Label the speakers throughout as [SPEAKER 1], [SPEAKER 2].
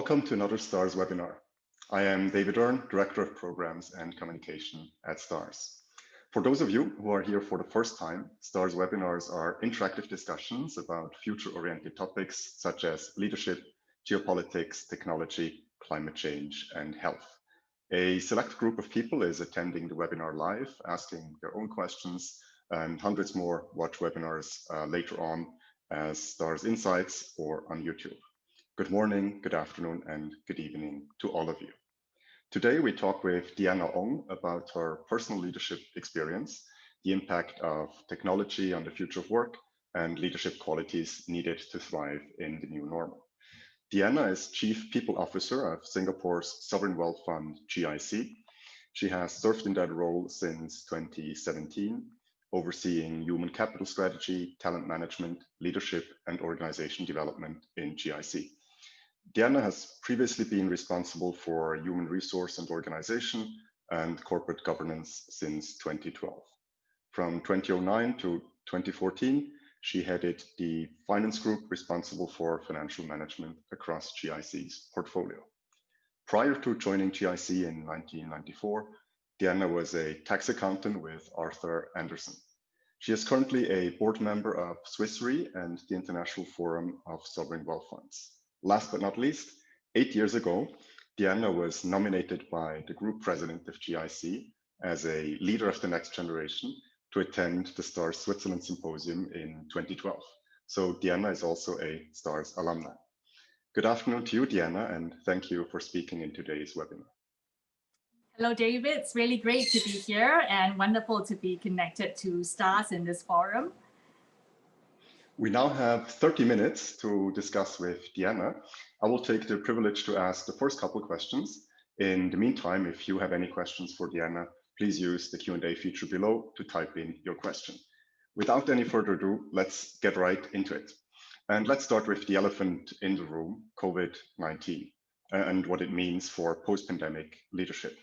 [SPEAKER 1] Welcome to another STARS webinar. I am David Earn, Director of Programs and Communication at STARS. For those of you who are here for the first time, STARS webinars are interactive discussions about future-oriented topics such as leadership, geopolitics, technology, climate change, and health. A select group of people is attending the webinar live, asking their own questions, and hundreds more watch webinars later on as STARS Insights or on YouTube. Good morning, good afternoon, and good evening to all of you. Today, we talk with Deanna ONG about her personal leadership experience, the impact of technology on the future of work, and leadership qualities needed to thrive in the new normal. Deanna is Chief People Officer of Singapore's sovereign wealth fund, GIC. She has served in that role since 2017, overseeing human capital strategy, talent management, leadership, and organization development in GIC. Deanna has previously been responsible for human resource and organization and corporate governance since 2012. From 2009 to 2014, she headed the finance group responsible for financial management across GIC's portfolio. Prior to joining GIC in 1994, Deanna was a tax accountant with Arthur Andersen. She is currently a board member of Swiss Re and the International Forum of Sovereign Wealth Funds. Last but not least, 8 years ago, Deanna was nominated by the group president of GIC as a leader of the next generation to attend the STARS Switzerland Symposium in 2012. So Deanna is also a STARS alumna. Good afternoon to you, Deanna, and thank you for speaking in today's webinar.
[SPEAKER 2] Hello, David. It's really great to be here and wonderful to be connected to STARS in this forum.
[SPEAKER 1] We now have 30 minutes to discuss with Deanna. I will take the privilege to ask the first couple of questions. In the meantime, if you have any questions for Deanna, please use the Q&A feature below to type in your question. Without any further ado, let's get right into it. And let's start with the elephant in the room, COVID-19, and what it means for post-pandemic leadership.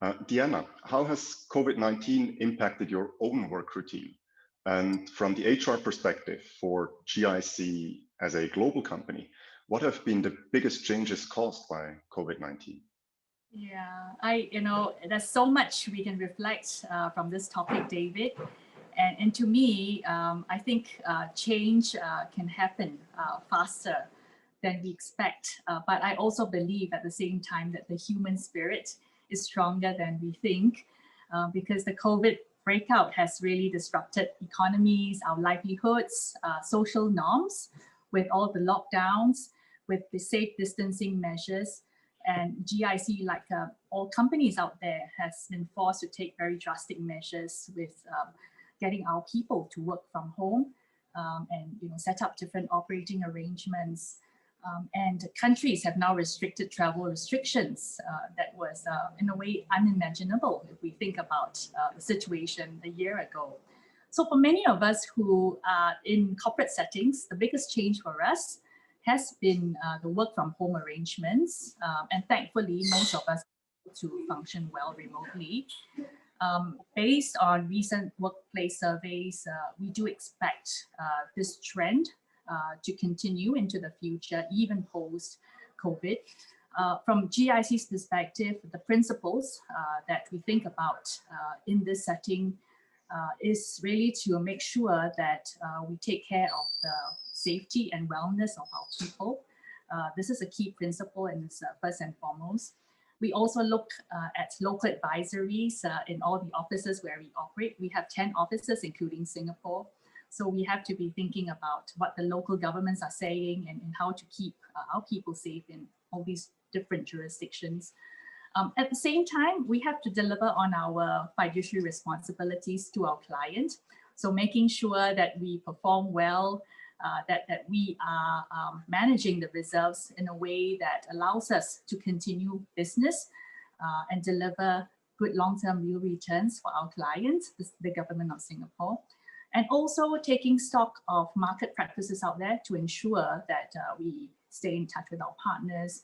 [SPEAKER 1] Deanna, how has COVID-19 impacted your own work routine? And from the HR perspective for GIC as a global company, what have been the biggest changes caused by COVID-19?
[SPEAKER 2] Yeah, there's so much we can reflect from this topic, David. And to me, I think change can happen faster than we expect. But I also believe at the same time that the human spirit is stronger than we think because the COVID breakout has really disrupted economies, our livelihoods, social norms with all the lockdowns, with the safe distancing measures. And GIC, like all companies out there, has been forced to take very drastic measures with getting our people to work from home and set up different operating arrangements. And countries have now restricted travel restrictions that was in a way unimaginable if we think about the situation a year ago. So for many of us who are in corporate settings, the biggest change for us has been the work from home arrangements. And thankfully, most of us to function well remotely. Based on recent workplace surveys, we do expect this trend to continue into the future, even post-COVID. From GIC's perspective, the principles that we think about in this setting is really to make sure that we take care of the safety and wellness of our people. This is a key principle and it's first and foremost. We also look at local advisories in all the offices where we operate. We have 10 offices, including Singapore. So we have to be thinking about what the local governments are saying and how to keep our people safe in all these different jurisdictions. At the same time, we have to deliver on our fiduciary responsibilities to our client. So making sure that we perform well, that we are managing the reserves in a way that allows us to continue business and deliver good long-term real returns for our clients, the government of Singapore. And also taking stock of market practices out there to ensure that we stay in touch with our partners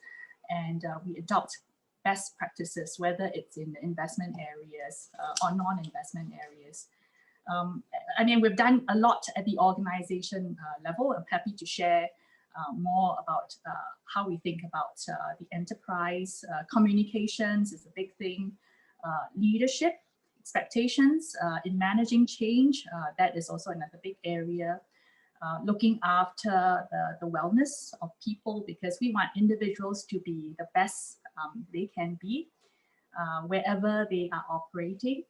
[SPEAKER 2] and we adopt best practices, whether it's in the investment areas or non-investment areas. I mean, we've done a lot at the organization level. I'm happy to share more about how we think about the enterprise. Communications is a big thing. Leadership, expectations in managing change, that is also another big area. Looking after the wellness of people, because we want individuals to be the best they can be wherever they are operating,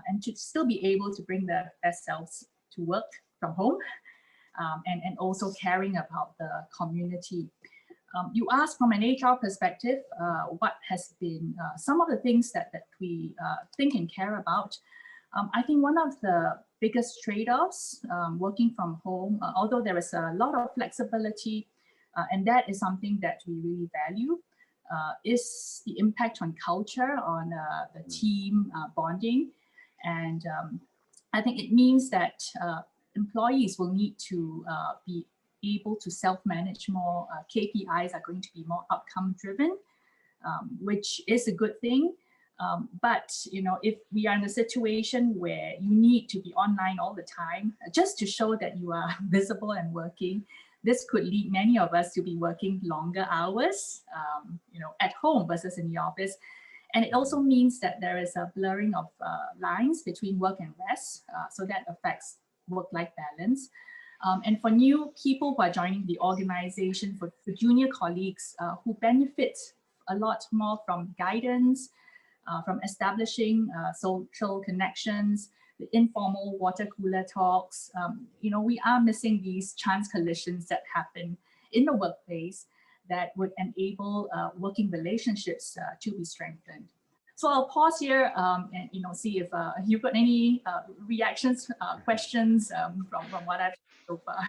[SPEAKER 2] and to still be able to bring their best selves to work from home, and also caring about the community. You asked from an HR perspective, what has been some of the things that we think and care about. I think one of the biggest trade-offs working from home, although there is a lot of flexibility, and that is something that we really value, is the impact on culture, on the team bonding. And I think it means that employees will need to be able to self-manage more. KPIs are going to be more outcome-driven, which is a good thing. But if we are in a situation where you need to be online all the time, just to show that you are visible and working, this could lead many of us to be working longer hours, at home versus in the office. And it also means that there is a blurring of lines between work and rest, so that affects work-life balance. And for new people who are joining the organization, for junior colleagues who benefit a lot more from guidance, from establishing social connections, the informal water cooler talks. We are missing these chance collisions that happen in the workplace that would enable working relationships to be strengthened. So I'll pause here and see if you've got any reactions, questions from what I've said so far.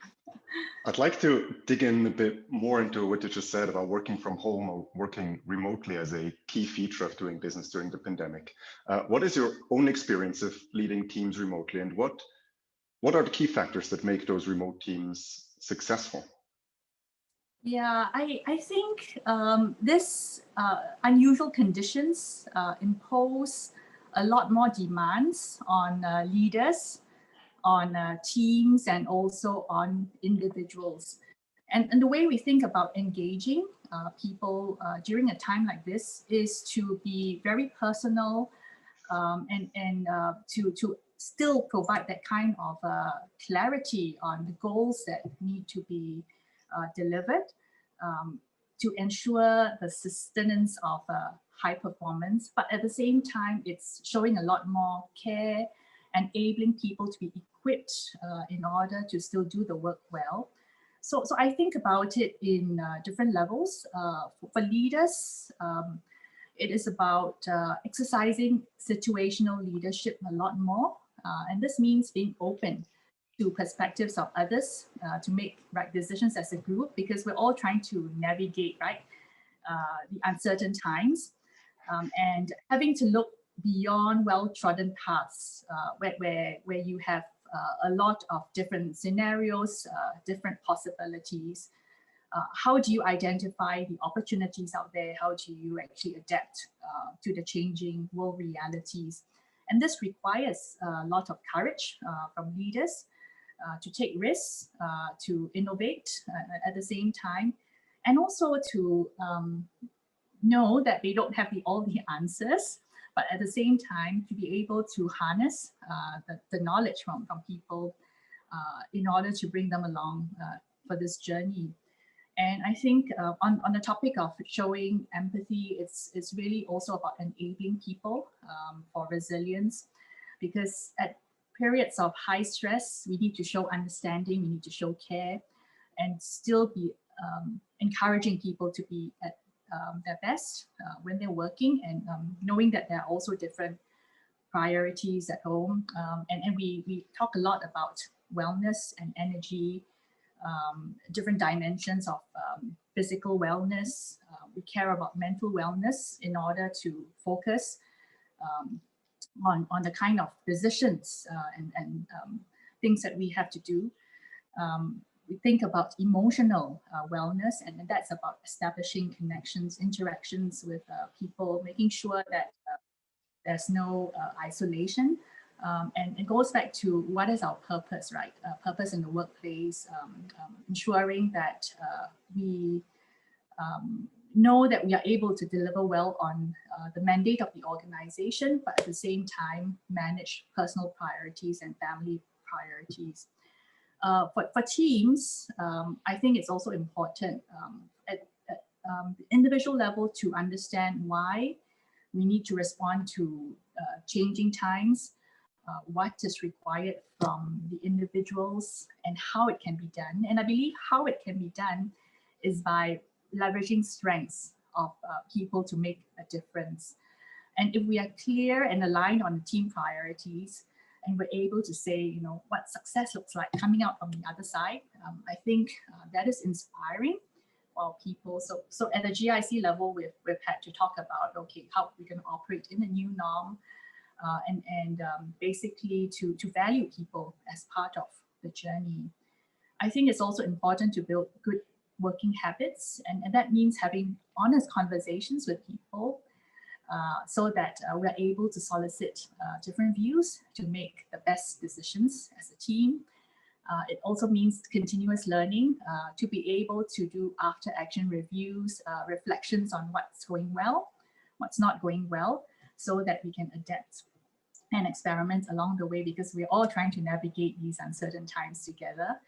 [SPEAKER 1] I'd like to dig in a bit more into what you just said about working from home or working remotely as a key feature of doing business during the pandemic. What is your own experience of leading teams remotely, and what are the key factors that make those remote teams successful?
[SPEAKER 2] Yeah, I think this unusual conditions impose a lot more demands on leaders, on teams, and also on individuals. And the way we think about engaging people during a time like this is to be very personal, and to still provide that kind of clarity on the goals that need to be delivered, to ensure the sustenance of high performance. But at the same time, it's showing a lot more care, enabling people to be equipped in order to still do the work well. So I think about it in different levels. For leaders, it is about exercising situational leadership a lot more. And this means being open to perspectives of others, to make right decisions as a group, because we're all trying to navigate the uncertain times, and having to look beyond well-trodden paths, where you have a lot of different scenarios, different possibilities. How do you identify the opportunities out there? How do you actually adapt to the changing world realities? And this requires a lot of courage from leaders, to take risks, to innovate at the same time, and also to know that they don't have all the answers, but at the same time to be able to harness the knowledge from people in order to bring them along for this journey. And I think on the topic of showing empathy, it's really also about enabling people for resilience, because at periods of high stress, we need to show understanding, we need to show care, and still be encouraging people to be at their best when they're working, and knowing that there are also different priorities at home. And we talk a lot about wellness and energy, different dimensions of physical wellness. We care about mental wellness in order to focus on the kind of decisions and things that we have to do. We think about emotional wellness, and that's about establishing connections, interactions with people, making sure that there's no isolation. And it goes back to what is our purpose, right? Purpose in the workplace, ensuring that we know that we are able to deliver well on the mandate of the organization, but at the same time manage personal priorities and family priorities. For teams, I think it's also important at the individual level to understand why we need to respond to changing times, what is required from the individuals and how it can be done. And I believe how it can be done is by leveraging strengths of people to make a difference. And if we are clear and aligned on the team priorities, and we're able to say, you know, what success looks like coming out from the other side, I think that is inspiring for people. So at the GIC level, we've had to talk about, okay, how we can operate in the new norm, and basically to value people as part of the journey. I think it's also important to build good working habits, and that means having honest conversations with people so that we're able to solicit different views to make the best decisions as a team. It also means continuous learning to be able to do after action reviews, reflections on what's going well, what's not going well, so that we can adapt and experiment along the way, because we're all trying to navigate these uncertain times together.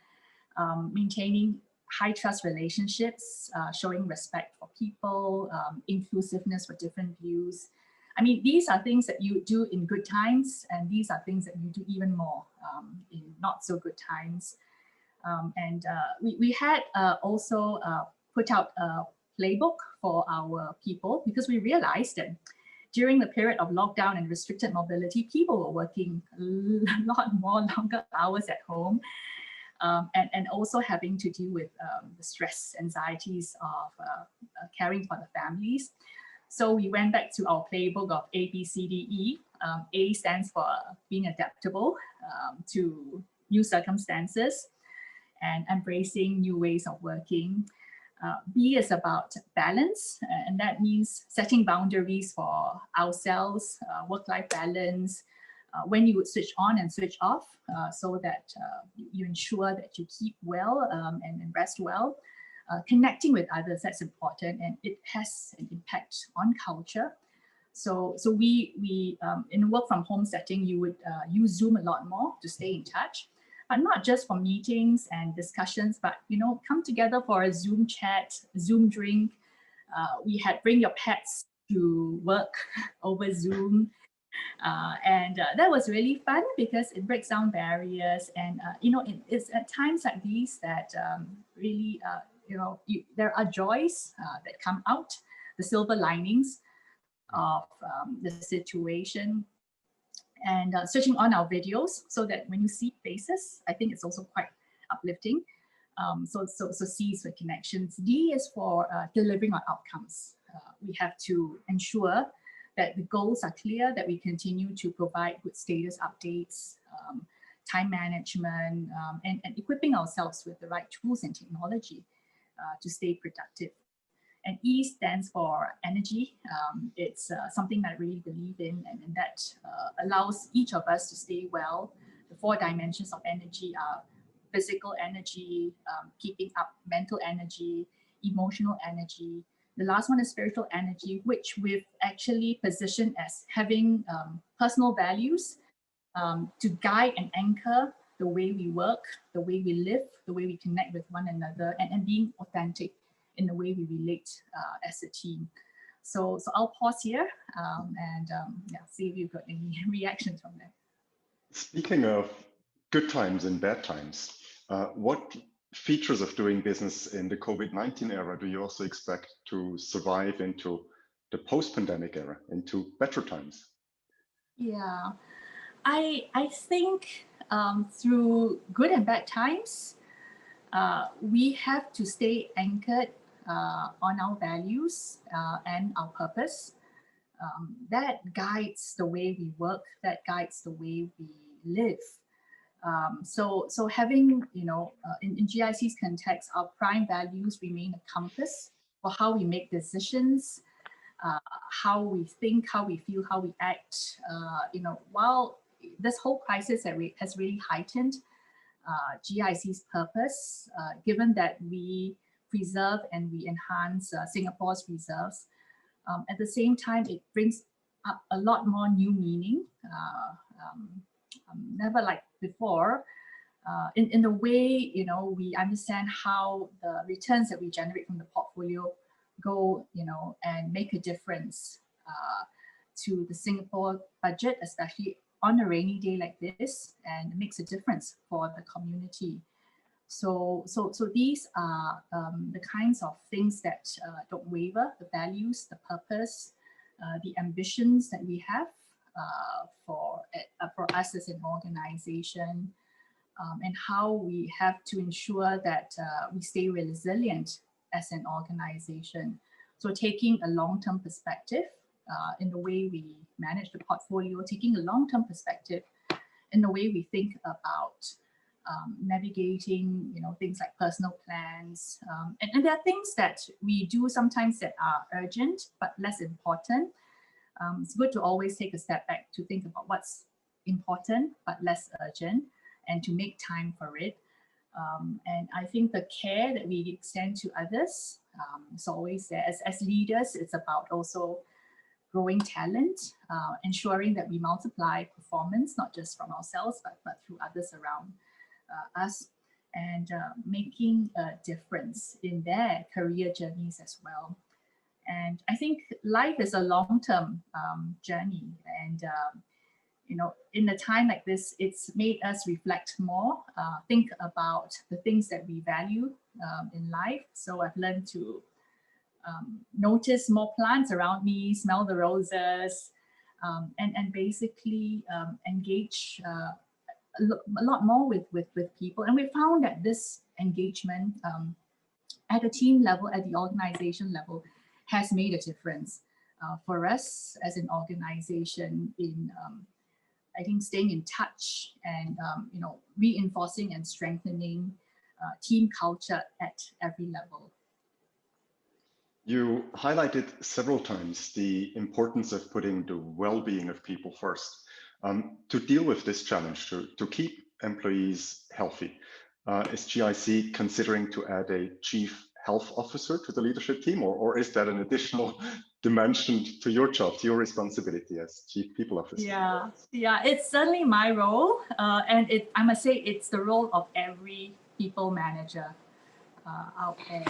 [SPEAKER 2] Maintaining high trust relationships, showing respect for people, inclusiveness for different views. I mean, these are things that you do in good times, and these are things that you do even more in not so good times. We had also put out a playbook for our people, because we realized that during the period of lockdown and restricted mobility, people were working a lot more longer hours at home. And also having to deal with the stress, anxieties of caring for the families. So we went back to our playbook of A, B, C, D, E. A stands for being adaptable to new circumstances and embracing new ways of working. B is about balance, and that means setting boundaries for ourselves, work-life balance, when you would switch on and switch off, so that you ensure that you keep well and rest well. Connecting with others, that's important, and it has an impact on culture. So we in a work from home setting, you would use Zoom a lot more to stay in touch, but not just for meetings and discussions, but come together for a Zoom chat, Zoom drink. We had bring your pets to work over Zoom. And that was really fun because it breaks down barriers, and it's at times like these that really there are joys that come out, the silver linings of the situation, and switching on our videos so that when you see faces, I think it's also quite uplifting. So C is for connections. D is for delivering on outcomes. We have to ensure that the goals are clear, that we continue to provide good status updates, time management, and equipping ourselves with the right tools and technology to stay productive. And E stands for energy. It's something that I really believe in, and that allows each of us to stay well. The 4 dimensions of energy are physical energy, keeping up mental energy, emotional energy. The last one is spiritual energy, which we've actually positioned as having personal values to guide and anchor the way we work, the way we live, the way we connect with one another, and being authentic in the way we relate as a team. So I'll pause here and see if you've got any reactions from that.
[SPEAKER 1] Speaking of good times and bad times, what features of doing business in the COVID-19 era do you also expect to survive into the post-pandemic era, into better times?
[SPEAKER 2] Yeah, I think through good and bad times, we have to stay anchored on our values and our purpose. That guides the way we work, that guides the way we live. So having, in GIC's context, our prime values remain a compass for how we make decisions, how we think, how we feel, how we act, while this whole crisis has really heightened GIC's purpose, given that we preserve and we enhance Singapore's reserves. At the same time, it brings up a lot more new meaning, never like before. In the way, we understand how the returns that we generate from the portfolio go, and make a difference to the Singapore budget, especially on a rainy day like this, and it makes a difference for the community. So these are the kinds of things that don't waver: the values, the purpose, the ambitions that we have for us as an organization, and how we have to ensure that we stay resilient as an organization. So taking a long-term perspective in the way we manage the portfolio, taking a long-term perspective in the way we think about navigating, things like personal plans. And there are things that we do sometimes that are urgent, but less important. It's good to always take a step back to think about what's important, but less urgent, and to make time for it. And I think the care that we extend to others is always there. As leaders, it's about also growing talent, ensuring that we multiply performance, not just from ourselves, but through others around us, and making a difference in their career journeys as well. And I think life is a long-term journey, and in a time like this, it's made us reflect more, think about the things that we value in life. So I've learned to notice more plants around me, smell the roses, and basically engage a lot more with people. And we found that this engagement at a team level, at the organization level, has made a difference for us as an organization in, I think, staying in touch and reinforcing and strengthening team culture at every level.
[SPEAKER 1] You highlighted several times the importance of putting the well-being of people first. To deal with this challenge, to keep employees healthy, is GIC considering to add a chief health officer to the leadership team, or is that an additional dimension to your job, to your responsibility as chief people officer?
[SPEAKER 2] Yeah, it's certainly my role, and I must say it's the role of every people manager out there.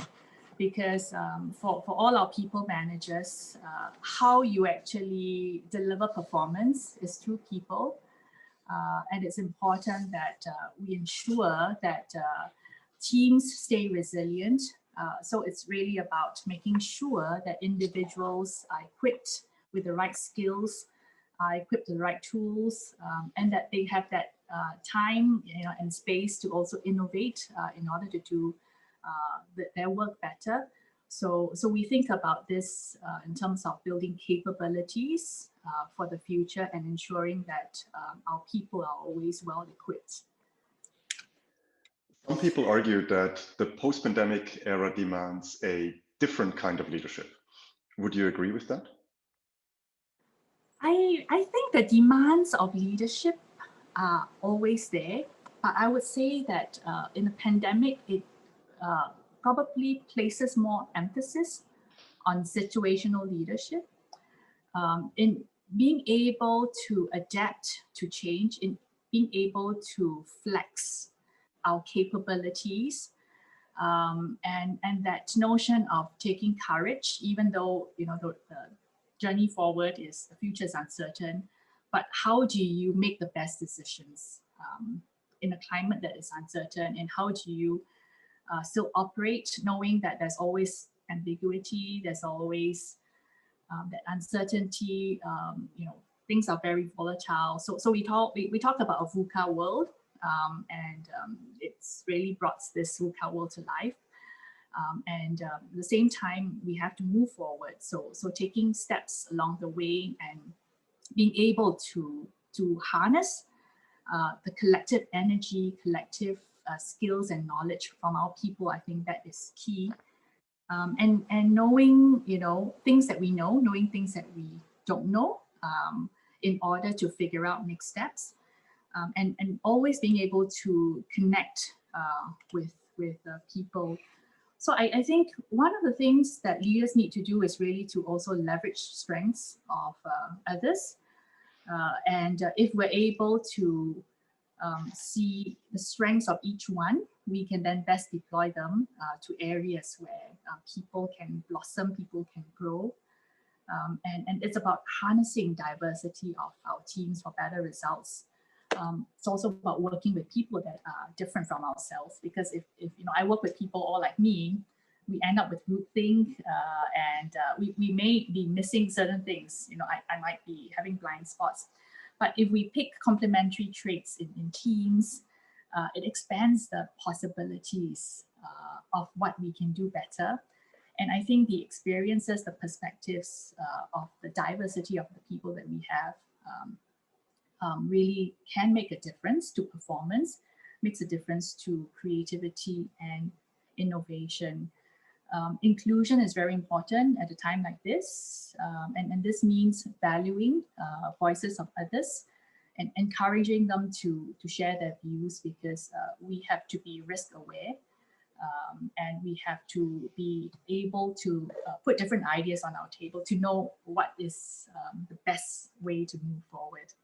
[SPEAKER 2] Because for all our people managers, how you actually deliver performance is through people. And it's important that we ensure that teams stay resilient. So it's really about making sure that individuals are equipped with the right skills, are equipped with the right tools, and that they have that time and space to also innovate in order to do their work better. So we think about this in terms of building capabilities for the future and ensuring that our people are always well equipped.
[SPEAKER 1] Some people argue that the post-pandemic era demands a different kind of leadership. Would you agree with that?
[SPEAKER 2] I think the demands of leadership are always there, but I would say that in the pandemic, it probably places more emphasis on situational leadership, in being able to adapt to change, in being able to flex our capabilities, and that notion of taking courage, even though the journey forward the future is uncertain, but how do you make the best decisions in a climate that is uncertain, and how do you still operate knowing that there's always ambiguity, there's always that uncertainty, things are very volatile. So we talk about a VUCA world, and it's really brought this VUCA world to life. And at the same time, we have to move forward. So taking steps along the way and being able to harness the collective energy, collective skills and knowledge from our people, I think that is key. And knowing, things that we know, knowing things that we don't know, in order to figure out next steps. and always being able to connect with people. So I think one of the things that leaders need to do is really to also leverage strengths of others. And if we're able to see the strengths of each one, we can then best deploy them to areas where people can blossom, people can grow. And it's about harnessing diversity of our teams for better results. It's also about working with people that are different from ourselves, because if I work with people all like me, we end up with groupthink, and we may be missing certain things. I might be having blind spots, but if we pick complementary traits in teams, it expands the possibilities of what we can do better. And I think the experiences, the perspectives of the diversity of the people that we have really can make a difference to performance, makes a difference to creativity and innovation. Inclusion is very important at a time like this, and this means valuing voices of others and encouraging them to share their views, because we have to be risk aware, and we have to be able to put different ideas on our table to know what is the best way to move forward.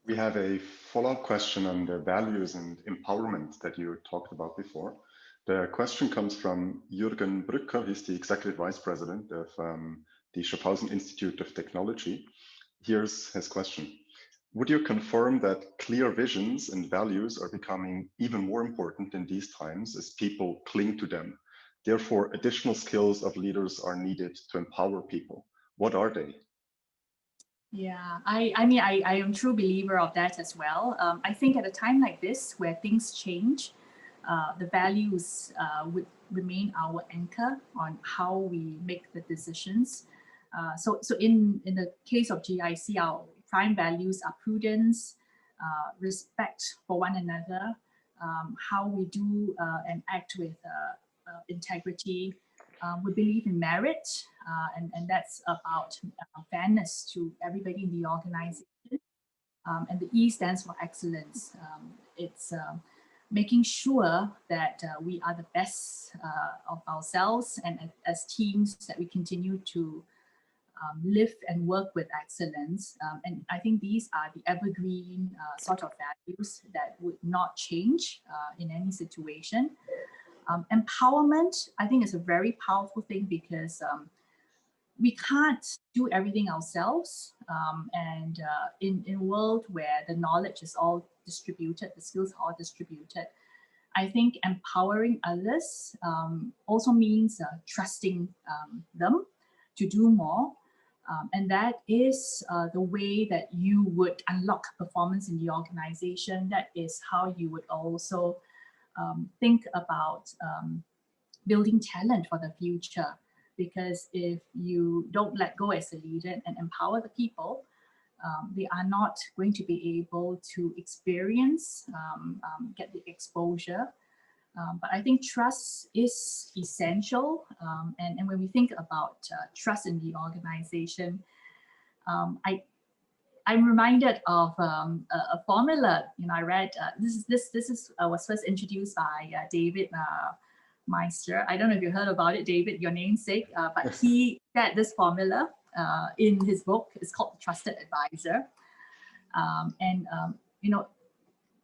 [SPEAKER 1] We have a follow-up question on the values and empowerment that you talked about before. The question comes from Jürgen Brücker. He's the Executive Vice President of the Schaffhausen Institute of Technology. Here's his question. Would you confirm that clear visions and values are becoming even more important in these times as people cling to them? Therefore, additional skills of leaders are needed to empower people. What are they?
[SPEAKER 2] Yeah, I mean, I am a true believer of that as well. I think at a time like this where things change, the values would remain our anchor on how we make the decisions. So in the case of GIC, our prime values are prudence, respect for one another, how we do and act with integrity. We believe in merit, and that's about fairness to everybody in the organization. And the E stands for excellence. It's making sure that we are the best of ourselves, and as teams that we continue to live and work with excellence. And I think these are the evergreen sort of values that would not change in any situation. Empowerment, I think, is a very powerful thing, because we can't do everything ourselves. And in a world where the knowledge is all distributed, the skills are all distributed, I think empowering others also means trusting them to do more. And that is the way that you would unlock performance in the organization. That is how you would also think about building talent for the future. Because if you don't let go as a leader and empower the people, they are not going to be able to experience, get the exposure. But I think trust is essential. And when we think about trust in the organization, I'm reminded of a formula. I read this was first introduced by David Meister. I don't know if you heard about it, David, your namesake, but he had this formula in his book. It's called The Trusted Advisor.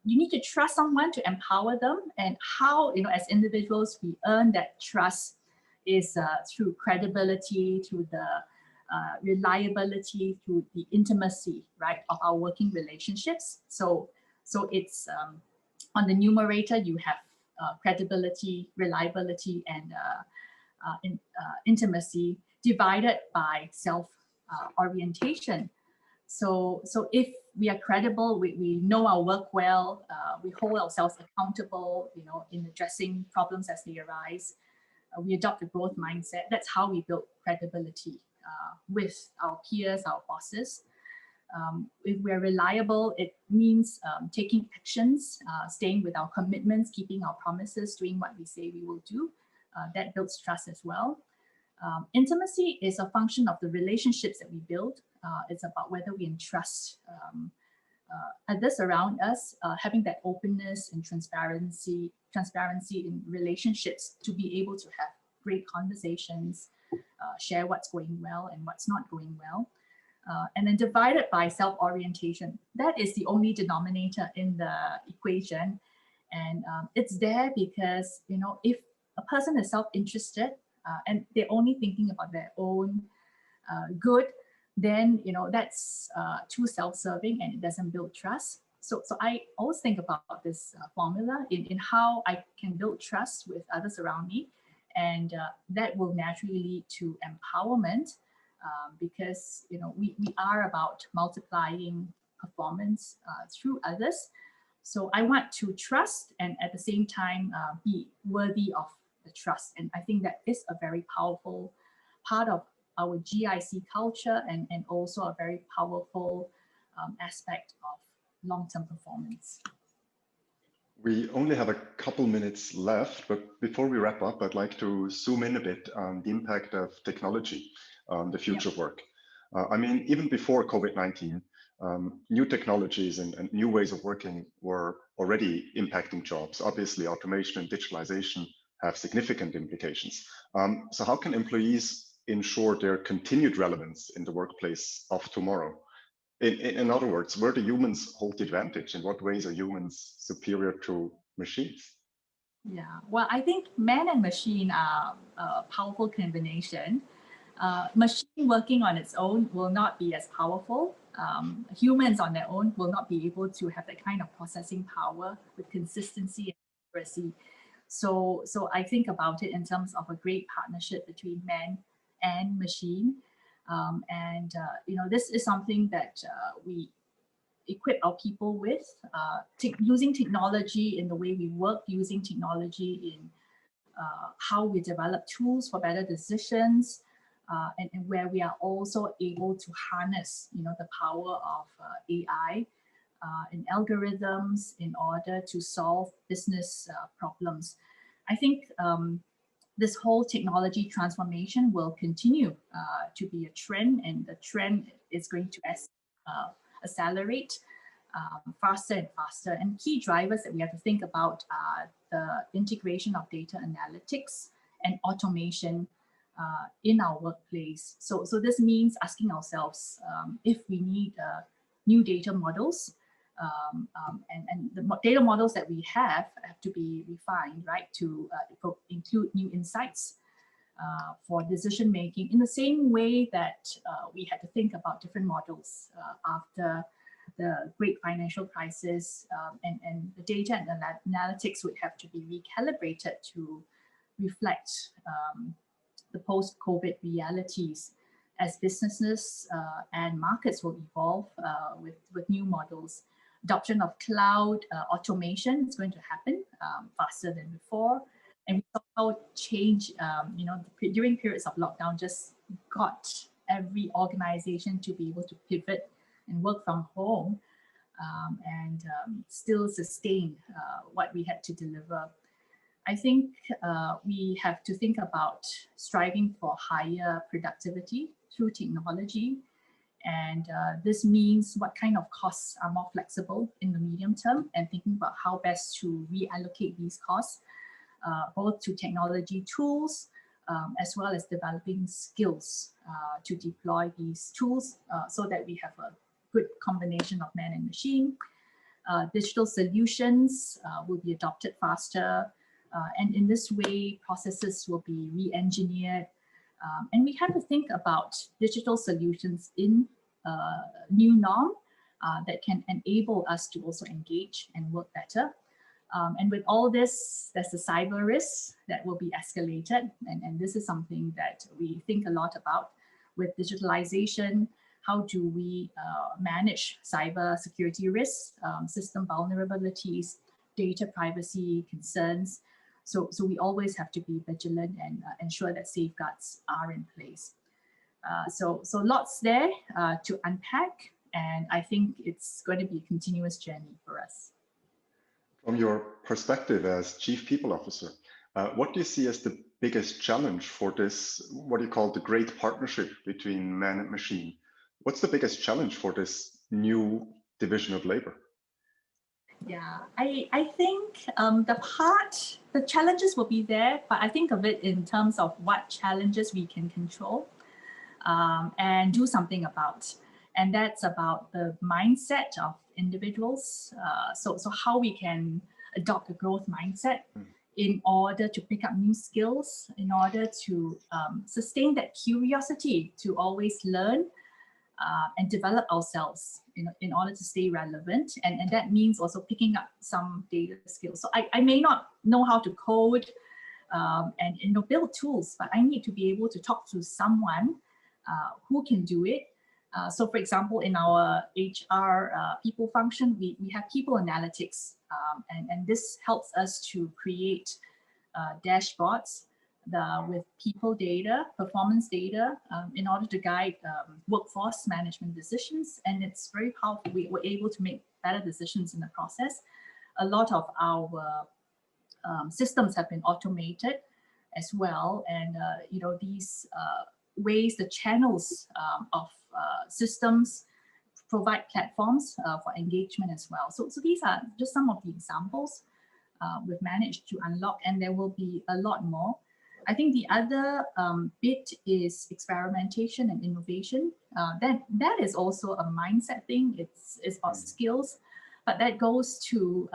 [SPEAKER 2] You need to trust someone to empower them, and how, as individuals, we earn that trust is through credibility, through the reliability, through the intimacy, right, of our working relationships. So it's on the numerator, you have credibility, reliability, and intimacy, divided by self-orientation. So if we are credible, we know our work well, we hold ourselves accountable, in addressing problems as they arise, we adopt a growth mindset. That's how we build credibility with our peers, our bosses. If we're reliable, it means taking actions, staying with our commitments, keeping our promises, doing what we say we will do. That builds trust as well. Intimacy is a function of the relationships that we build. It's about whether we entrust others around us, having that openness and transparency in relationships to be able to have great conversations, share what's going well and what's not going well. And then divided by self-orientation. That is the only denominator in the equation. And it's there because, you know, if a person is self-interested and they're only thinking about their own good, then, you know, that's too self-serving and it doesn't build trust. So I always think about this formula in how I can build trust with others around me. And that will naturally lead to empowerment. Because, you know, we are about multiplying performance through others. So I want to trust and at the same time be worthy of the trust. And I think that is a very powerful part of our GIC culture and also a very powerful aspect of long-term performance.
[SPEAKER 1] We only have a couple minutes left, but before we wrap up, I'd like to zoom in a bit on the impact of technology on the future of work. I mean, even before COVID-19, new technologies and new ways of working were already impacting jobs. Obviously, automation and digitalization have significant implications. So how can employees ensure their continued relevance in the workplace of tomorrow? In other words, where do humans hold the advantage? In what ways are humans superior to machines?
[SPEAKER 2] Yeah, well, I think man and machine are a powerful combination. Machine working on its own will not be as powerful. Humans on their own will not be able to have that kind of processing power with consistency and accuracy. So I think about it in terms of a great partnership between man and machine. You know, this is something that we equip our people with, using technology in the way we work, using technology in how we develop tools for better decisions, and where we are also able to harness, you know, the power of AI and algorithms in order to solve business problems. I think this whole technology transformation will continue to be a trend, and the trend is going to accelerate faster and faster. And key drivers that we have to think about are the integration of data analytics and automation in our workplace. So this means asking ourselves if we need new data models, and the data models that we have to be refined, right, to include new insights for decision making, in the same way that we had to think about different models after the great financial crisis, and the data and analytics would have to be recalibrated to reflect the post-COVID realities as businesses and markets will evolve with new models. Adoption of cloud automation is going to happen faster than before. And we saw how change, you know, during periods of lockdown just got every organization to be able to pivot and work from home and still sustain what we had to deliver. I think we have to think about striving for higher productivity through technology. And this means what kind of costs are more flexible in the medium term, and thinking about how best to reallocate these costs, both to technology tools, as well as developing skills to deploy these tools so that we have a good combination of man and machine. Digital solutions will be adopted faster. And in this way, processes will be re-engineered. And we have to think about digital solutions in a new norm that can enable us to also engage and work better. And with all this, there's the cyber risk that will be escalated. And this is something that we think a lot about with digitalization. How do we manage cyber security risks, system vulnerabilities, data privacy concerns? So we always have to be vigilant and ensure that safeguards are in place. So lots there to unpack, and I think it's going to be a continuous journey for us.
[SPEAKER 1] From your perspective as Chief People Officer, what do you see as the biggest challenge for this, what do you call the great partnership between man and machine? What's the biggest challenge for this new division of labor?
[SPEAKER 2] Yeah, I think the challenges will be there, but I think of it in terms of what challenges we can control and do something about. And that's about the mindset of individuals. So how we can adopt a growth mindset in order to pick up new skills, in order to sustain that curiosity to always learn and develop ourselves in order to stay relevant. And that means also picking up some data skills. So I may not know how to code and build tools, but I need to be able to talk to someone who can do it. So for example, in our HR people function, we have people analytics, and this helps us to create dashboards with people data, performance data, in order to guide workforce management decisions. And it's very powerful. We were able to make better decisions in the process. A lot of our systems have been automated as well. And these ways, the channels of systems provide platforms for engagement as well. So these are just some of the examples we've managed to unlock, and there will be a lot more. I think the other bit is experimentation and innovation. That is also a mindset thing. It's about skills, but that goes to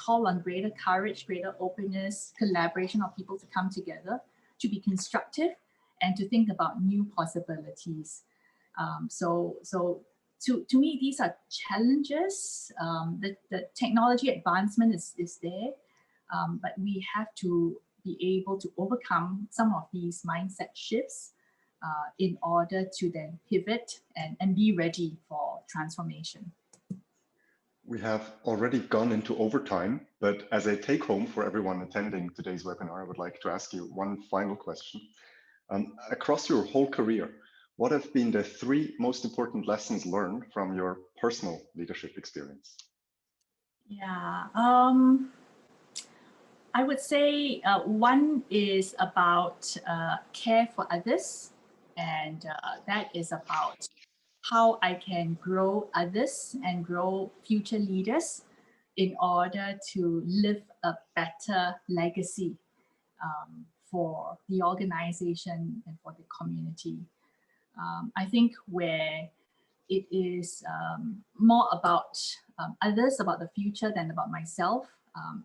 [SPEAKER 2] call on greater courage, greater openness, collaboration of people to come together, to be constructive, and to think about new possibilities. So to me, these are challenges. The technology advancement is there, but we have to be able to overcome some of these mindset shifts in order to then pivot and be ready for transformation.
[SPEAKER 1] We have already gone into overtime, but as a take home for everyone attending today's webinar, I would like to ask you one final question. Across your whole career, what have been the 3 most important lessons learned from your personal leadership experience?
[SPEAKER 2] Yeah, I would say one is about care for others, and that is about how I can grow others and grow future leaders in order to live a better legacy for the organization and for the community. I think where it is more about others, about the future than about myself,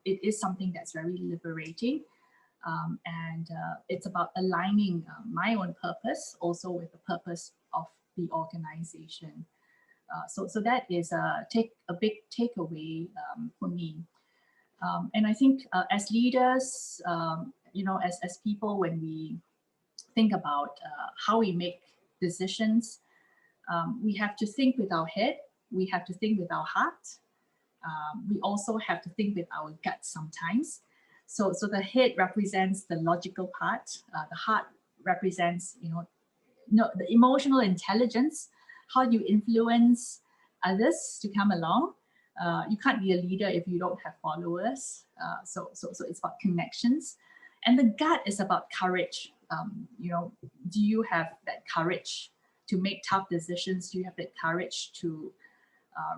[SPEAKER 2] it is something that's very liberating. And it's about aligning my own purpose also with the purpose of the organization. So that is a big takeaway for me. And I think as leaders, as people, when we think about how we make decisions, we have to think with our head, we have to think with our heart. We also have to think with our gut sometimes. So the head represents the logical part. The heart represents, the emotional intelligence, how you influence others to come along. You can't be a leader if you don't have followers. So it's about connections. And the gut is about courage. Do you have that courage to make tough decisions? Do you have that courage to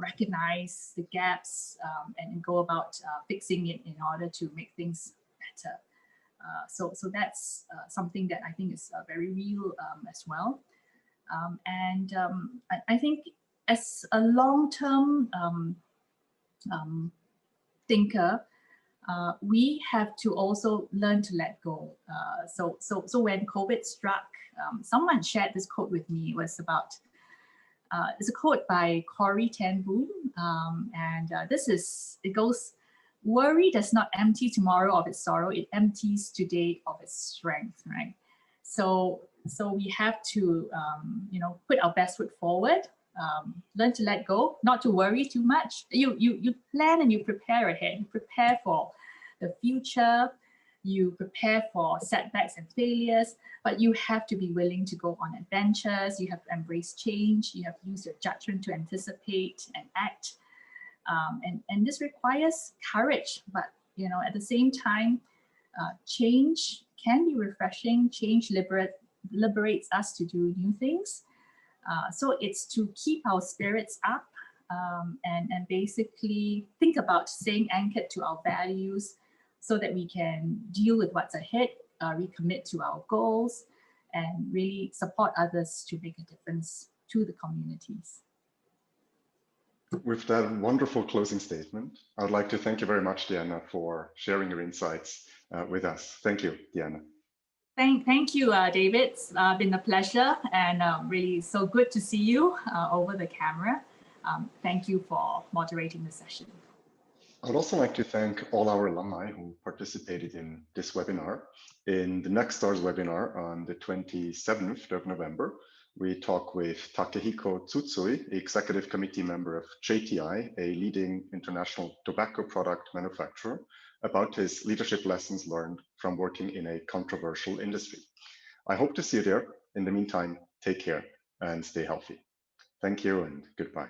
[SPEAKER 2] recognize the gaps and go about fixing it in order to make things better? So that's something that I think is very real as well. And I think as a long-term thinker, we have to also learn to let go. So when COVID struck, someone shared this quote with me. It was about, it's a quote by Corrie ten Boom. And it goes, worry does not empty tomorrow of its sorrow, it empties today of its strength, right? So we have to, put our best foot forward, learn to let go, not to worry too much. You plan and you prepare ahead. You prepare for the future. You prepare for setbacks and failures, but you have to be willing to go on adventures. You have to embrace change. You have to use your judgment to anticipate and act. And this requires courage, but at the same time, change can be refreshing. Change liberates us to do new things. So it's to keep our spirits up, and basically think about staying anchored to our values so that we can deal with what's ahead, recommit to our goals, and really support others to make a difference to the communities.
[SPEAKER 1] With that wonderful closing statement, I would like to thank you very much, Deanna, for sharing your insights with us. Thank you, Deanna.
[SPEAKER 2] Thank you, David. It's been a pleasure, and really so good to see you over the camera. Thank you for moderating the session.
[SPEAKER 1] I would also like to thank all our alumni who participated in this webinar. In the next STARS webinar on the 27th of November, we talk with Takehiko Tsutsui, Executive Committee member of JTI, a leading international tobacco product manufacturer, about his leadership lessons learned from working in a controversial industry. I hope to see you there. In the meantime, take care and stay healthy. Thank you and goodbye.